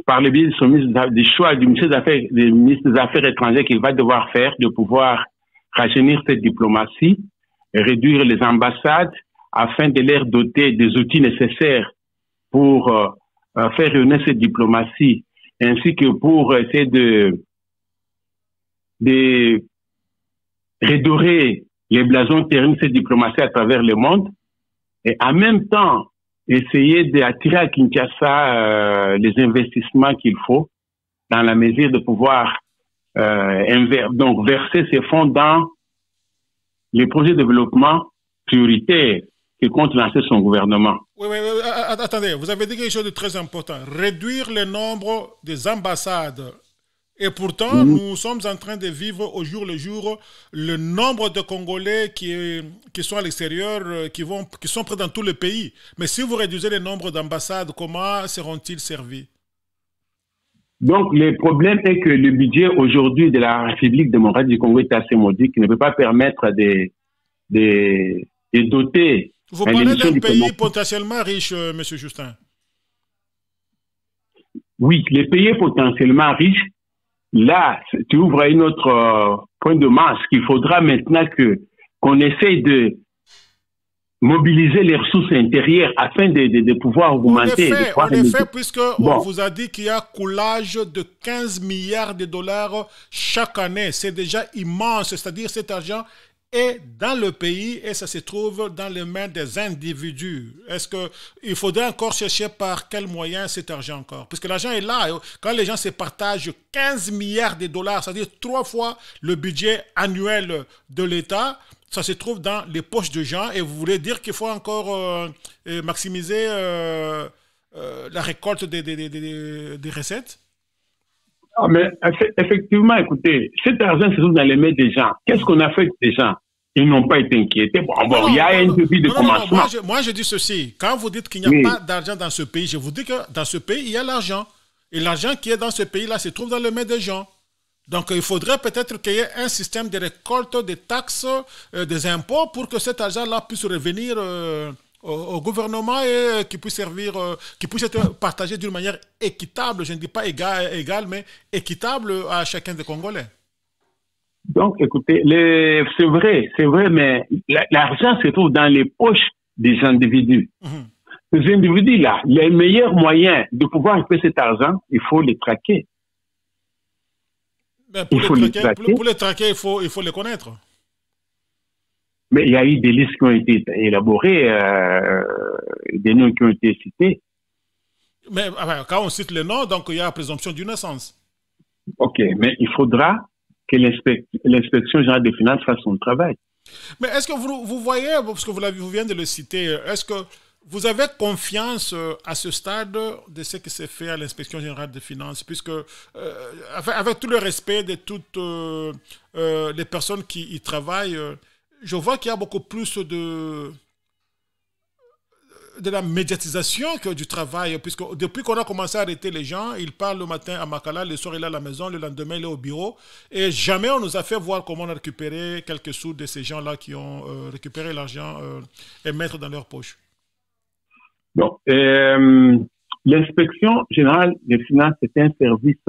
par le biais des choix du ministre des Affaires étrangères qu'il va devoir faire, de pouvoir rajeunir cette diplomatie, réduire les ambassades afin de leur doter des outils nécessaires pour faire réunir cette diplomatie ainsi que pour essayer de redorer les blasons terribles de cette diplomatie à travers le monde, et en même temps essayer d'attirer à Kinshasa les investissements qu'il faut dans la mesure de pouvoir donc verser ces fonds dans les projets de développement prioritaires que compte lancer son gouvernement. Oui, attendez, vous avez dit quelque chose de très important. Réduire le nombre des ambassades. Et pourtant, nous sommes en train de vivre au jour le jour le nombre de Congolais qui sont à l'extérieur, qui sont près dans tout le pays. Mais si vous réduisez le nombre d'ambassades, comment seront-ils servis? Donc, le problème est que le budget aujourd'hui de la République démocratique du Congo est assez modique, qui ne peut pas permettre de doter. Vous parlez d'un pays potentiellement riche, M. Justin. Oui, les pays potentiellement riches. Là, tu ouvres un autre point de marche qu'il faudra maintenant qu'on essaye de mobiliser les ressources intérieures afin de pouvoir augmenter. En effet, puisqu'on vous a dit qu'il y a coulage de 15 milliards de dollars chaque année. C'est déjà immense, c'est-à-dire cet argent est dans le pays et ça se trouve dans les mains des individus. Est-ce qu'il faudrait encore chercher par quel moyen cet argent encore? Puisque l'argent est là. Quand les gens se partagent 15 milliards de dollars, c'est-à-dire 3 fois le budget annuel de l'État, ça se trouve dans les poches de gens et vous voulez dire qu'il faut encore maximiser la récolte des recettes? Ah, mais effectivement, écoutez, cet argent se trouve dans les mains des gens. Qu'est-ce qu'on a fait avec les gens? Ils n'ont pas été inquiétés. Bon, il y a un début de commencement. Moi, je dis ceci. Quand vous dites qu'il n'y a pas d'argent dans ce pays, je vous dis que dans ce pays, il y a l'argent. Et l'argent qui est dans ce pays-là se trouve dans les mains des gens. Donc, il faudrait peut-être qu'il y ait un système de récolte des taxes, des impôts, pour que cet argent-là puisse revenir au gouvernement et qui puisse servir, qui puisse être partagé d'une manière équitable, je ne dis pas égale, mais équitable à chacun des Congolais. Donc, écoutez, c'est vrai, mais l'argent se trouve dans les poches des individus. Ces individus-là, les meilleurs moyens de pouvoir récupérer cet argent, il faut les traquer. Mais pour les traquer, il faut les connaître. Mais il y a eu des listes qui ont été élaborées, des noms qui ont été cités. Mais quand on cite les noms, donc il y a la présomption d'innocence. Ok, mais il faudra que l'inspection générale des finances fasse son travail. Mais est-ce que vous voyez, parce que vous venez de le citer, est-ce que vous avez confiance à ce stade de ce qui s'est fait à l'inspection générale des finances, puisque avec tout le respect de toutes les personnes qui y travaillent, je vois qu'il y a beaucoup plus de la médiatisation que du travail, puisque depuis qu'on a commencé à arrêter les gens, ils parlent le matin à Makala, le soir il est à la maison, le lendemain il est au bureau, et jamais on nous a fait voir comment on a récupéré quelques sous de ces gens-là qui ont récupéré l'argent et mettre dans leur poche. Bon, l'inspection générale des finances est un service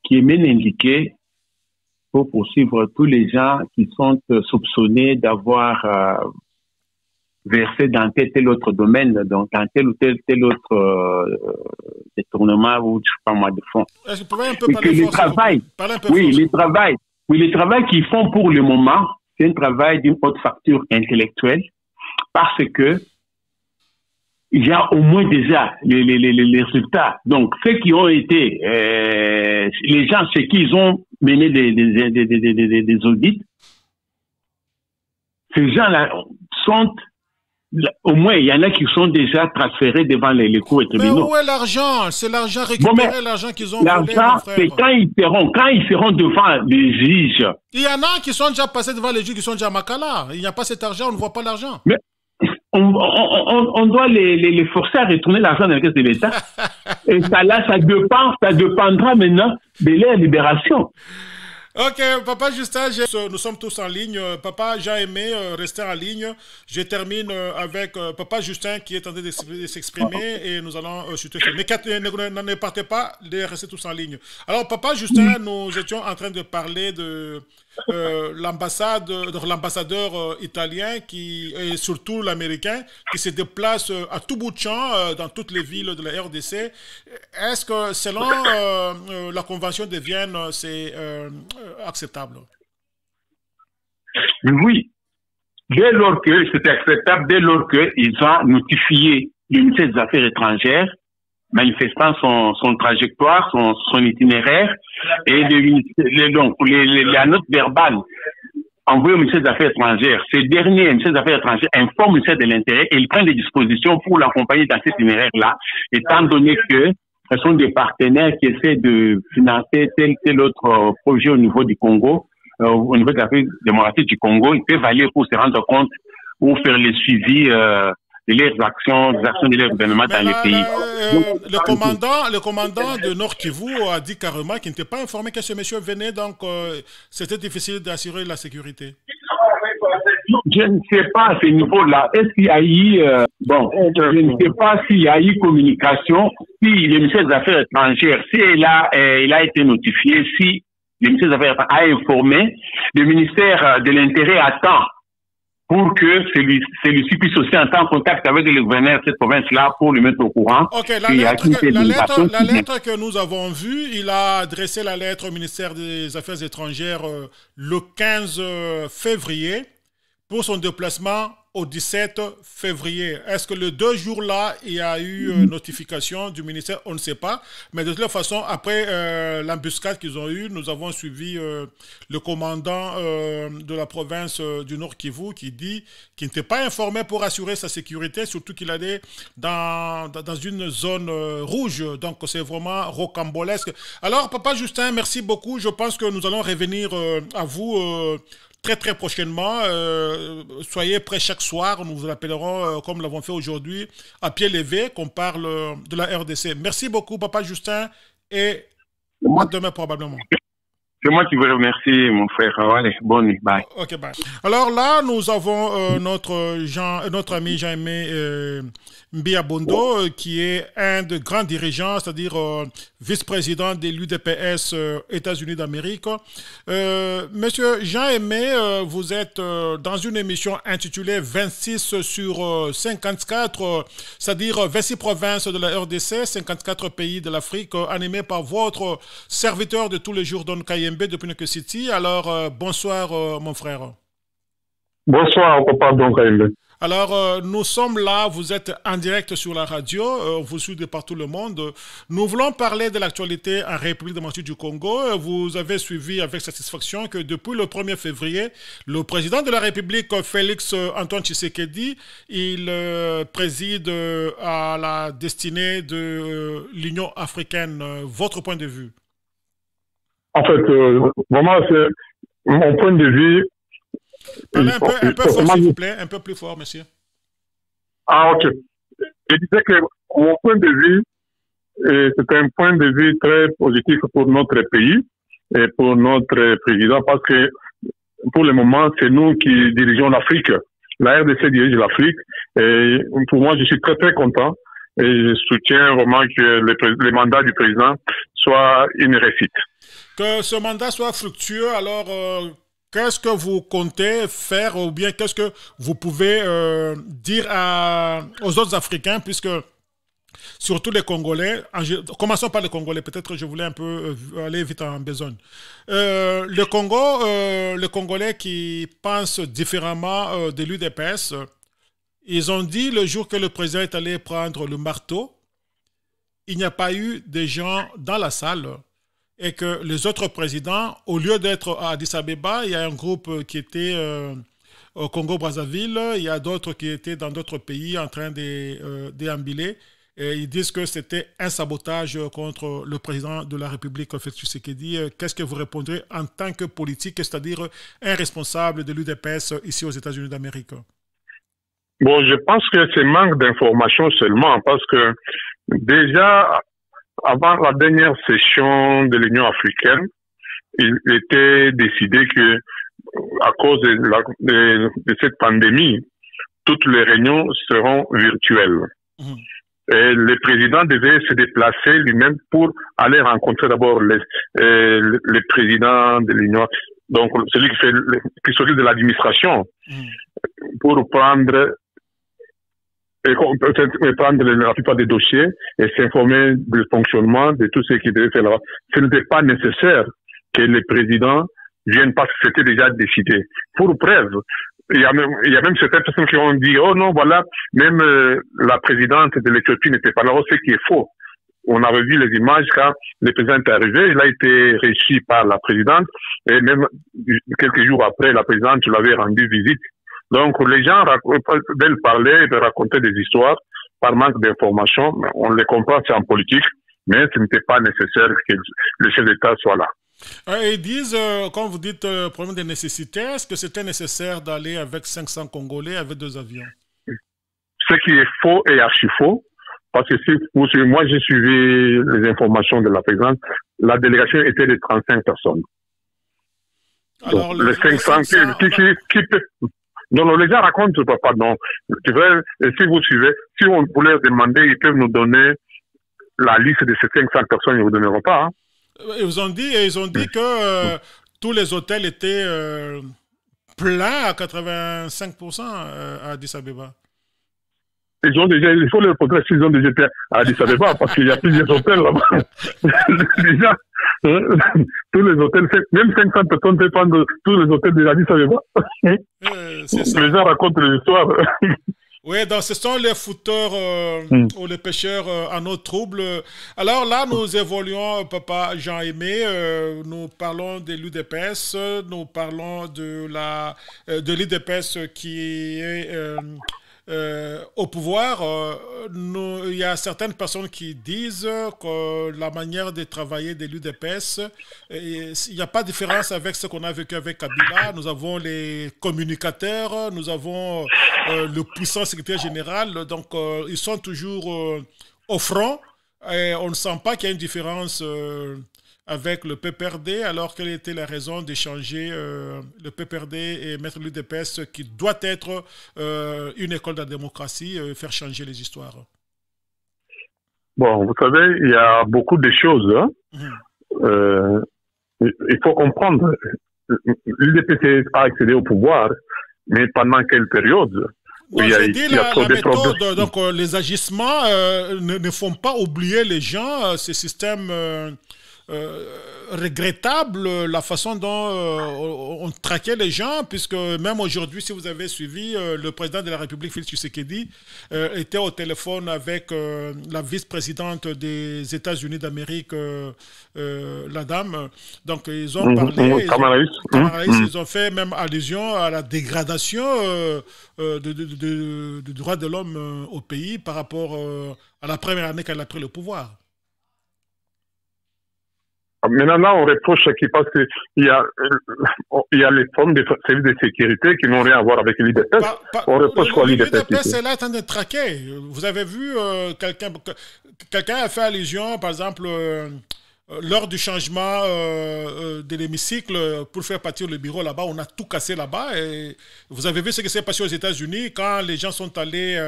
qui est bien indiqué pour poursuivre tous les gens qui sont soupçonnés d'avoir versé dans tel autre domaine, donc dans tel ou tel autre détournement ou je sais pas moi de fonds. Est-ce que vous pouvez un peu parler le travail qu'ils font pour le moment, c'est un travail d'une haute facture intellectuelle parce que il y a au moins déjà les résultats. Donc, ceux qui ont été, les gens chez qui ils ont mené des audits, ces gens-là sont, au moins, il y en a qui sont déjà transférés devant les cours et tribunaux. Mais où est l'argent? C'est l'argent récupéré, l'argent qu'ils ont volé. L'argent, c'est quand ils seront devant les juges. Il y en a qui sont déjà passés devant les juges, qui sont déjà à Makala. Il n'y a pas cet argent, on ne voit pas l'argent. Mais on doit les forcer à retourner l'argent dans la caisse de l'État. Et ça dépendra maintenant de leur libération. Ok, Papa Justin, nous sommes tous en ligne. Papa Jean-Aimé, restez en ligne. Je termine avec Papa Justin qui est en train de s'exprimer et nous allons surtout faire. Mais ne partez pas, restez tous en ligne. Alors, Papa Justin, nous étions en train de parler de l'ambassadeur italien et surtout l'américain qui se déplace à tout bout de champ dans toutes les villes de la RDC. Est-ce que selon la Convention de Vienne, c'est acceptable? Oui, dès lors que c'est acceptable, dès lors qu'ils ont notifié le ministère des Affaires étrangères manifestant son trajectoire, son itinéraire, et la note verbale envoyée au ministère des Affaires étrangères. Ces derniers, le ministère des Affaires étrangères, informe le ministère de l'Intérieur et il prend des dispositions pour l'accompagner dans cet itinéraire-là, étant donné que ce sont des partenaires qui essaient de financer tel autre projet au niveau du Congo, au niveau de la République démocratique du Congo. Ils peuvent aller pour se rendre compte ou faire le suivi de leurs actions, des actions de leur gouvernement dans les pays. Le commandant de Nord Kivu a dit carrément qu'il n'était pas informé que ce monsieur venait, donc c'était difficile d'assurer la sécurité. Je ne sais pas à ce niveau-là. Est-ce qu'il y a eu, je ne sais pas s'il y a eu communication, si le ministère des Affaires étrangères, si il a été notifié, si le ministère des Affaires étrangères a informé, le ministère de l'Intérieur attend pour que celui-ci puisse aussi entrer en contact avec le gouverneur de cette province-là pour le mettre au courant. Ok, la lettre que nous avons vue, il a adressé la lettre au ministère des Affaires étrangères le 15 février pour son déplacement au 17 février. Est-ce que les 2 jours-là, il y a eu notification du ministère? On ne sait pas. Mais de toute façon, après l'embuscade qu'ils ont eue, nous avons suivi le commandant de la province du Nord Kivu qui dit qu'il n'était pas informé pour assurer sa sécurité, surtout qu'il allait dans une zone rouge. Donc, c'est vraiment rocambolesque. Alors, Papa Justin, merci beaucoup. Je pense que nous allons revenir à vous très très prochainement. Soyez prêts chaque soir. Nous vous appellerons, comme nous l'avons fait aujourd'hui, à pied levé, qu'on parle de la RDC. Merci beaucoup, Papa Justin, et à demain probablement. C'est moi qui vous remercie, mon frère. Allez, bonne nuit. Bye. Ok, bye. Alors là, nous avons notre ami Jean-Aimé Mbia Bondo, qui est un des grands dirigeants, c'est-à-dire vice-président de l'UDPS États-Unis d'Amérique. Monsieur Jean-Aimé, vous êtes dans une émission intitulée 26 sur 54, c'est-à-dire 26 provinces de la RDC, 54 pays de l'Afrique, animée par votre serviteur de tous les jours, Don Kayembe, depuis New York City. Alors, bonsoir, mon frère. Bonsoir, papa Don Kayembe. Alors, nous sommes là, vous êtes en direct sur la radio, on vous suit de partout le monde. Nous voulons parler de l'actualité en République démocratique du Congo. Vous avez suivi avec satisfaction que depuis le 1er février, le président de la République, Félix Antoine Tshisekedi, il préside à la destinée de l'Union africaine. Votre point de vue? En fait, vraiment, c'est mon point de vue. Parlez un peu fort, s'il vous plaît, un peu plus fort, monsieur. Ah, ok. Je disais que mon point de vue, c'est un point de vue très positif pour notre pays et pour notre président, parce que pour le moment, c'est nous qui dirigeons l'Afrique. La RDC dirige l'Afrique. Et pour moi, je suis très, très content. Et je soutiens vraiment que le mandat du président soit une réussite. Que ce mandat soit fructueux, alors qu'est-ce que vous comptez faire ou bien qu'est-ce que vous pouvez dire aux autres Africains, puisque surtout les Congolais, commençons par les Congolais, peut-être je voulais un peu aller vite en besogne. Le Congo, les Congolais qui pensent différemment de l'UDPS, ils ont dit le jour que le président est allé prendre le marteau, il n'y a pas eu de gens dans la salle et que les autres présidents, au lieu d'être à Addis Abeba, il y a un groupe qui était au Congo-Brazzaville, il y a d'autres qui étaient dans d'autres pays en train de déambuler. Et ils disent que c'était un sabotage contre le président de la République, Félix Tshisekedi. Qu'est-ce que vous répondrez en tant que politique, c'est-à-dire un responsable de l'UDPS ici aux États-Unis d'Amérique? Bon, je pense que c'est manque d'information seulement, parce que déjà, avant la dernière session de l'Union africaine, il était décidé que, à cause de cette pandémie, toutes les réunions seront virtuelles. Et le président devait se déplacer lui-même pour aller rencontrer d'abord les présidents de l'Union, donc celui qui s'occupe de l'administration, pour prendre la plupart des dossiers et s'informer du fonctionnement de tout ce qui devait faire là-bas. Ce n'était pas nécessaire que les présidents viennent parce que c'était déjà décidé. Pour preuve, il y a même certaines personnes qui ont dit, oh non, voilà, même la présidente de l'Éthiopie n'était pas là, ce qui est faux. On avait vu les images quand le président est arrivé, il a été reçu par la présidente, et même quelques jours après, la présidente lui avait rendu visite. Donc, les gens veulent parler, de raconter des histoires par manque d'informations. On les comprend, c'est en politique, mais ce n'était pas nécessaire que le chef d'État soit là. Ils disent, quand vous dites problème de nécessité, est-ce que c'était nécessaire d'aller avec 500 Congolais avec 2 avions? Ce qui est faux et archi faux, parce que moi j'ai suivi les informations de la présidente, la délégation était de 35 personnes. Alors, donc, les 500 qui peut... Non, les gens racontent, pardon. Si vous suivez, si on voulait demander, ils peuvent nous donner la liste de ces 500 personnes, ils ne vous donneront pas. Hein. Ils ont dit que tous les hôtels étaient pleins à 85% à Addis Abeba. Il faut leur poser s'ils ont déjà été à Addis Abeba, parce qu'il y a plusieurs hôtels là-bas. Déjà, tous les hôtels, même 500 personnes peuvent prendre tous les hôtels de Addis Abeba. Les gens racontent l'histoire. Oui, donc ce sont les footeurs ou les pêcheurs en eau trouble. Alors là, nous évoluons, papa Jean-Aimé, nous parlons de l'UDPS, nous parlons de l'UDPS qui est au pouvoir. Il y a certaines personnes qui disent que la manière de travailler de l'UDPS, il n'y a pas de différence avec ce qu'on a vécu avec Kabila. Nous avons les communicateurs, nous avons le puissant secrétaire général, donc ils sont toujours au front et on ne sent pas qu'il y a une différence avec le PPRD. Alors quelle était la raison d'échanger le PPRD et mettre l'UDPS qui doit être une école de la démocratie, faire changer les histoires? Bon, vous savez, il y a beaucoup de choses. Hein. Il faut comprendre, l'UDPS a accédé au pouvoir, mais pendant quelle période? Non, je dis la méthode, donc les agissements ne font pas oublier les gens, ces systèmes regrettable la façon dont on traquait les gens, puisque même aujourd'hui, si vous avez suivi, le président de la République, Félix Tshisekedi, était au téléphone avec la vice-présidente des États-Unis d'Amérique, la dame. Donc, ils ont parlé, ils ont fait même allusion à la dégradation du droit de l'homme au pays par rapport à la première année qu'elle a pris le pouvoir. Maintenant, là, on reproche qui passe qu'il y a les formes de services de sécurité qui n'ont rien à voir avec l'IDPS. On reproche quoi l'IDPS? L'IDPS est là en train de traquer. Vous avez vu quelqu'un a fait allusion, par exemple, lors du changement de l'hémicycle pour faire partir le bureau là-bas, on a tout cassé là-bas. Et vous avez vu ce qui s'est passé aux États-Unis quand les gens sont allés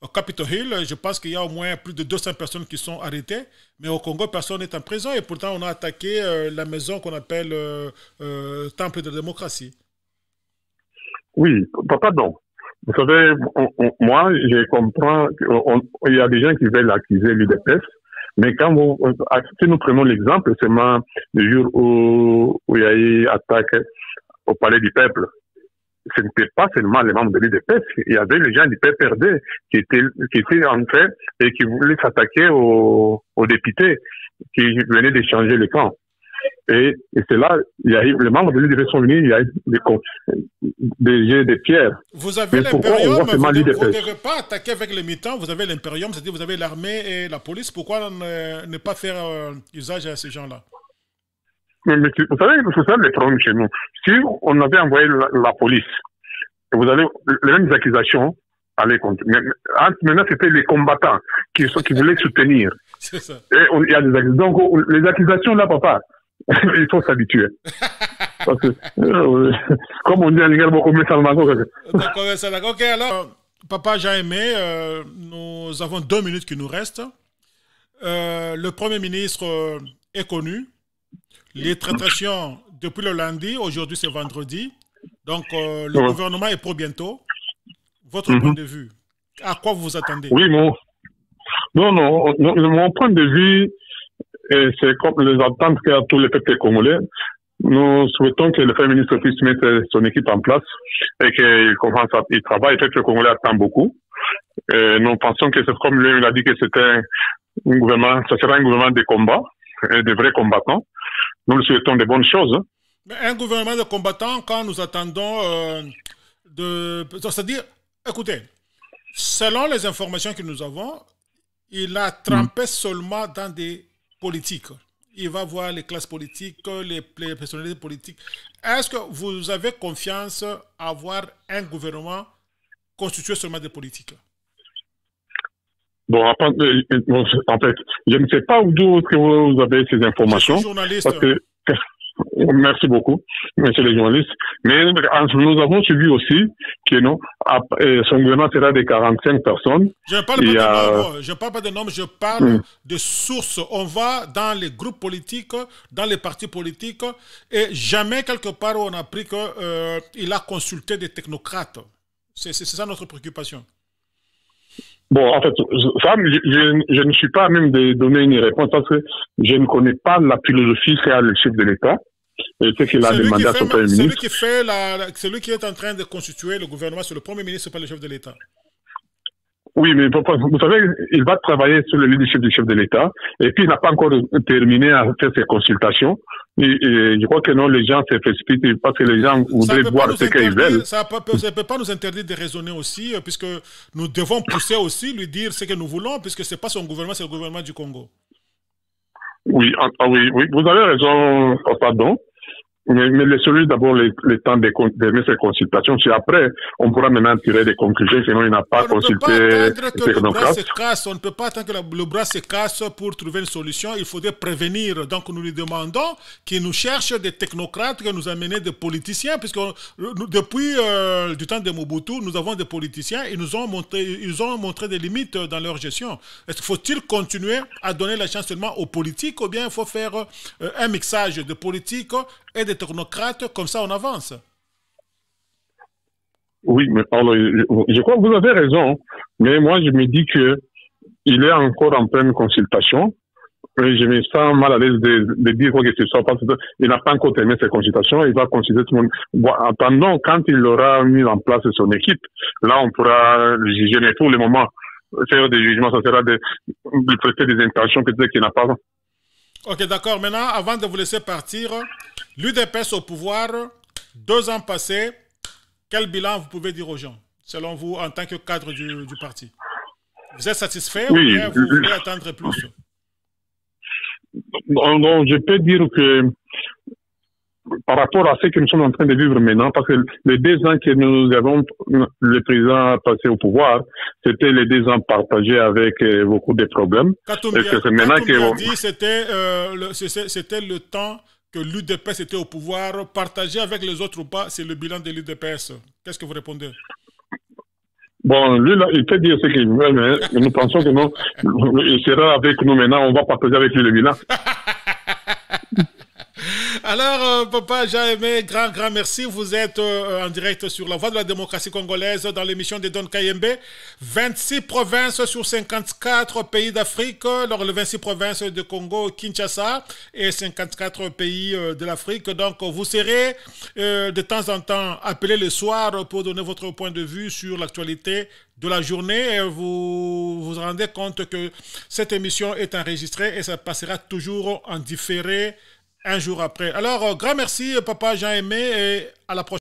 au Capitol Hill. Je pense qu'il y a au moins plus de 200 personnes qui sont arrêtées. Mais au Congo, personne n'est en prison. Et pourtant, on a attaqué la maison qu'on appelle Temple de la démocratie. Oui, pardon. Vous savez, moi, je comprends qu'il y a des gens qui veulent accuser l'UDPS. Mais quand si nous prenons l'exemple, seulement le jour où il y a eu attaque au Palais du Peuple, ce n'était pas seulement les membres de l'UDPS, il y avait les gens du PPRD qui étaient entrés et qui voulaient s'attaquer aux députés qui venaient d'échanger le camp. Et c'est là, il y a eu, les membres de l'UDPS sont venus, il y a eu des jets de pierres. Vous avez l'impérium, vous ne devez pas attaquer avec les militants, vous avez l'impérium, c'est-à-dire vous avez l'armée et la police. Pourquoi ne pas faire usage à ces gens-là? Mais vous savez le problème chez nous. Si on avait envoyé la police, vous avez les mêmes accusations à les contre. Maintenant, c'était les combattants qui voulaient soutenir. C'est ça. Et il y a des accusations. Donc, les accusations là, papa, Il faut s'habituer. Parce que, comme on dit en Niger, beaucoup mieux ça. D'accord, ça, d'accord. Ok, alors, Papa Jean-Aimé, nous avons 2 minutes qui nous restent. Le Premier ministre est connu. Les traitations depuis le lundi, aujourd'hui c'est vendredi. Donc, le gouvernement est pour bientôt. Votre point de vue, à quoi vous vous attendez? Oui, mon point de vue, c'est comme les attentes qu'il y a tous les peuples congolais. Nous souhaitons que le Premier ministre puisse mettre son équipe en place et qu'il commence à y travailler. Le peuple congolais attend beaucoup. Nous pensons que c'est comme lui l'a dit que c'était un gouvernement, ça sera un gouvernement de combat, de vrais combattants. Nous lui souhaitons de bonnes choses. Mais un gouvernement de combattants, quand nous attendons c'est-à-dire, écoutez, selon les informations que nous avons, il a trempé seulement dans des politiques. Il va voir les classes politiques, les personnalités politiques. Est-ce que vous avez confiance à avoir un gouvernement constitué seulement des politiques? Bon, en fait, je ne sais pas d'où vous avez ces informations. Je suis journaliste. Parce que, merci beaucoup, monsieur les journalistes. Mais nous avons suivi aussi que son gouvernement sera de 45 personnes. Je ne parle pas de nombre, je parle de sources. On va dans les groupes politiques, dans les partis politiques, et jamais quelque part on a appris qu'il a consulté des technocrates. C'est ça notre préoccupation. Bon, en fait, ça, je ne suis pas à même de donner une réponse parce que je ne connais pas la philosophie qu'a le chef de l'État et ce qu'il a demandé à son Premier ministre. Celui qui est en train de constituer le gouvernement, c'est le Premier ministre, pas le chef de l'État. Oui, mais vous savez, il va travailler sur le leadership du chef de l'État et puis il n'a pas encore terminé à faire ses consultations. Et je crois que non, les gens se précipitent parce que les gens voudraient voir ce qu'ils veulent. Ça ne peut pas nous interdire de raisonner aussi, puisque nous devons pousser aussi, lui dire ce que nous voulons, puisque ce n'est pas son gouvernement, c'est le gouvernement du Congo. Oui, oui, vous avez raison, pardon. Mais laissez-lui d'abord le temps de mettre ses consultations. Puis après, on pourra maintenant tirer des conclusions, sinon il n'a pas consulté les technocrates. On ne peut pas attendre que le bras se casse pour trouver une solution. Il faudrait prévenir. Donc nous lui demandons qu'il nous cherche des technocrates, qu'il nous amène des politiciens, puisque depuis du temps de Mobutu, nous avons des politiciens et ils ont montré des limites dans leur gestion. Faut-il continuer à donner la chance seulement aux politiques ou bien il faut faire un mixage de politique et des technocrates, comme ça on avance? Oui, mais alors, je crois que vous avez raison, mais moi je me dis que il est encore en pleine consultation et je me sens mal à l'aise de dire quoi que ce soit parce qu'il n'a pas encore terminé ses consultations, il va consulter tout le monde. Bon, attendons, quand il aura mis en place son équipe, là on pourra juger, mais pour le moment, faire des jugements, ça sera de prêter des intentions peut-être qu'il n'a pas. Ok, d'accord. Maintenant, avant de vous laisser partir, l'UDPS au pouvoir, 2 ans passés, quel bilan vous pouvez dire aux gens, selon vous, en tant que cadre du parti? Vous êtes satisfait ou bien vous voulez attendre plus? Non, je peux dire que par rapport à ce que nous sommes en train de vivre maintenant, parce que les 2 ans que nous avons, le président passé au pouvoir, c'était les 2 ans partagés avec beaucoup de problèmes. C'était le temps que l'UDPS était au pouvoir, partagé avec les autres ou pas, c'est le bilan de l'UDPS. Qu'est-ce que vous répondez? Bon, lui, là, il peut dire ce qu'il veut, mais nous pensons que non, il sera avec nous maintenant, on va partager avec lui le bilan. Alors, Papa Jean-Aimé, grand merci. Vous êtes en direct sur la Voix de la démocratie congolaise dans l'émission de Don Kayembe. 26 provinces sur 54 pays d'Afrique. Alors, les 26 provinces de Congo, Kinshasa et 54 pays de l'Afrique. Donc, vous serez de temps en temps appelé le soir pour donner votre point de vue sur l'actualité de la journée. Et vous vous rendez compte que cette émission est enregistrée et ça passera toujours en différé un jour après. Alors, grand merci, Papa Jean-Aimé, et à la prochaine.